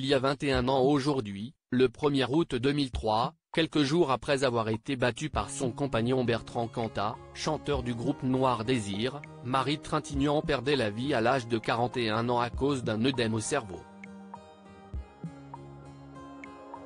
Il y a 21 ans aujourd'hui, le 1er août 2003, quelques jours après avoir été battue par son compagnon Bertrand Cantat, chanteur du groupe Noir Désir, Marie Trintignant perdait la vie à l'âge de 41 ans à cause d'un œdème au cerveau.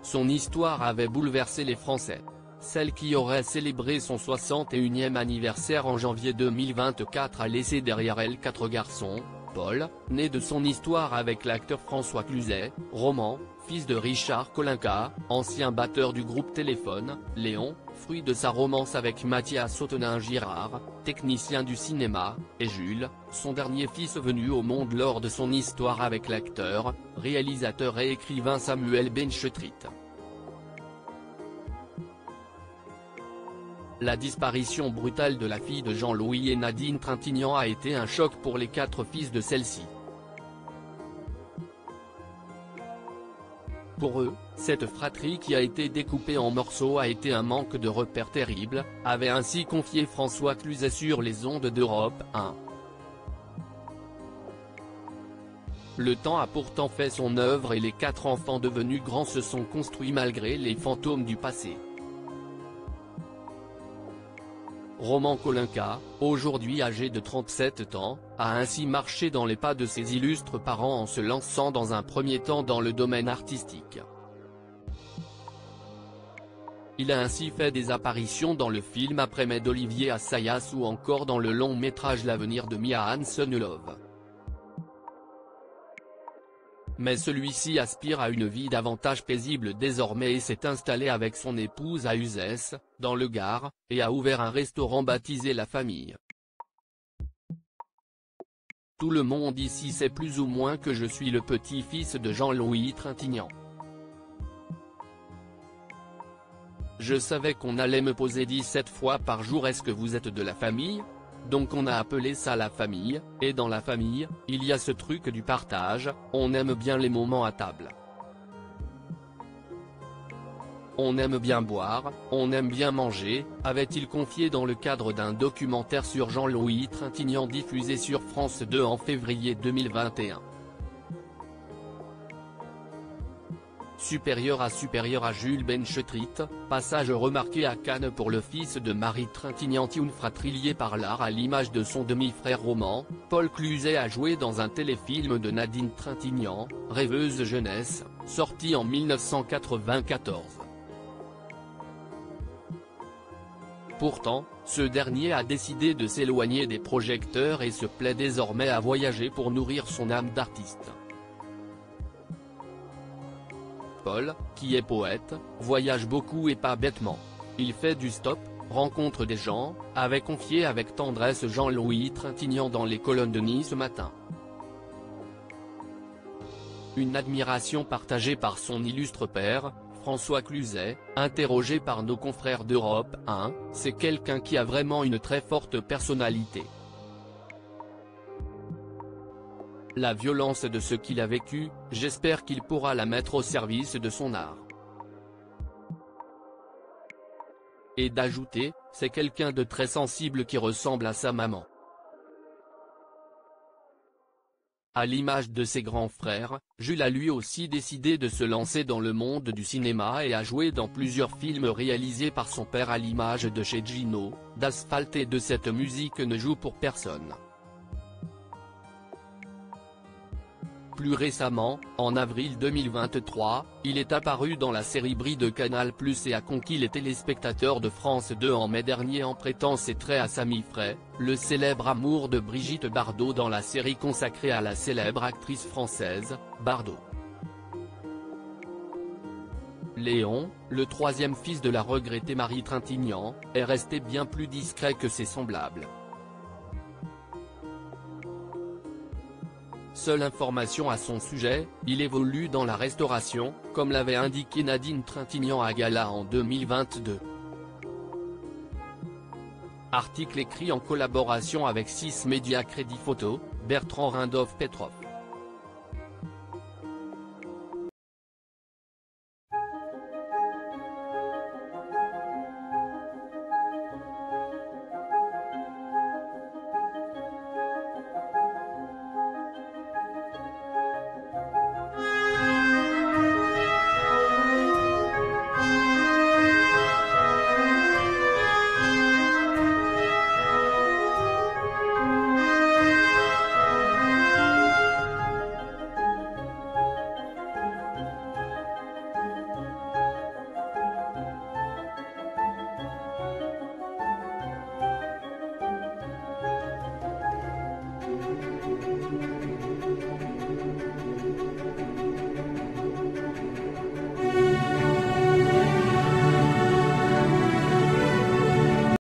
Son histoire avait bouleversé les Français. Celle qui aurait célébré son 61e anniversaire en janvier 2024 a laissé derrière elle 4 garçons. Paul, né de son histoire avec l'acteur François Cluzet, roman, fils de Richard Kolinka, ancien batteur du groupe Téléphone, Léon, fruit de sa romance avec Mathias Autenin-Girard, technicien du cinéma, et Jules, son dernier fils venu au monde lors de son histoire avec l'acteur, réalisateur et écrivain Samuel Benchetrit. La disparition brutale de la fille de Jean-Louis et Nadine Trintignant a été un choc pour les 4 fils de celle-ci. Pour eux, cette fratrie qui a été découpée en morceaux a été un manque de repères terrible, avait ainsi confié François Cluzet sur les ondes d'Europe 1. Le temps a pourtant fait son œuvre et les 4 enfants devenus grands se sont construits malgré les fantômes du passé. Roman Kolinka, aujourd'hui âgé de 37 ans, a ainsi marché dans les pas de ses illustres parents en se lançant dans un premier temps dans le domaine artistique. Il a ainsi fait des apparitions dans le film Après-mai d'Olivier Assayas ou encore dans le long métrage L'avenir de Mia Hansen-Love. Mais celui-ci aspire à une vie davantage paisible désormais et s'est installé avec son épouse à Uzès, dans le Gard, et a ouvert un restaurant baptisé La Famille. Tout le monde ici sait plus ou moins que je suis le petit-fils de Jean-Louis Trintignant. Je savais qu'on allait me poser 17 fois par jour est-ce que vous êtes de la famille ? Donc on a appelé ça la famille, et dans la famille, il y a ce truc du partage, on aime bien les moments à table. On aime bien boire, on aime bien manger, avait-il confié dans le cadre d'un documentaire sur Jean-Louis Trintignant diffusé sur France 2 en février 2021. Supérieur à Jules Benchetrit, passage remarqué à Cannes pour le fils de Marie Trintignant. Une fratrie liée par l'art à l'image de son demi-frère Roman, Paul Cluzet a joué dans un téléfilm de Nadine Trintignant, Rêveuse jeunesse, sorti en 1994. Pourtant, ce dernier a décidé de s'éloigner des projecteurs et se plaît désormais à voyager pour nourrir son âme d'artiste. Paul, qui est poète, voyage beaucoup et pas bêtement. Il fait du stop, rencontre des gens, avait confié avec tendresse Jean-Louis Trintignant dans les colonnes de Nice ce matin. Une admiration partagée par son illustre père, François Cluzet, interrogé par nos confrères d'Europe 1, c'est quelqu'un qui a vraiment une très forte personnalité. La violence de ce qu'il a vécu, j'espère qu'il pourra la mettre au service de son art. Et d'ajouter, c'est quelqu'un de très sensible qui ressemble à sa maman. À l'image de ses grands frères, Jules a lui aussi décidé de se lancer dans le monde du cinéma et a joué dans plusieurs films réalisés par son père à l'image de Chez Gino, d'Asphalt et de Cette musique ne joue pour personne. Plus récemment, en avril 2023, il est apparu dans la série Brie de Canal+ et a conquis les téléspectateurs de France 2 en mai dernier en prêtant ses traits à Samy Frey, le célèbre amour de Brigitte Bardot dans la série consacrée à la célèbre actrice française, Bardot. Léon, le 3e fils de la regrettée Marie Trintignant, est resté bien plus discret que ses semblables. Seule information à son sujet, il évolue dans la restauration, comme l'avait indiqué Nadine Trintignant à Gala en 2022. Article écrit en collaboration avec 6 Médias Crédit Photo, Bertrand Rindoff Petrov.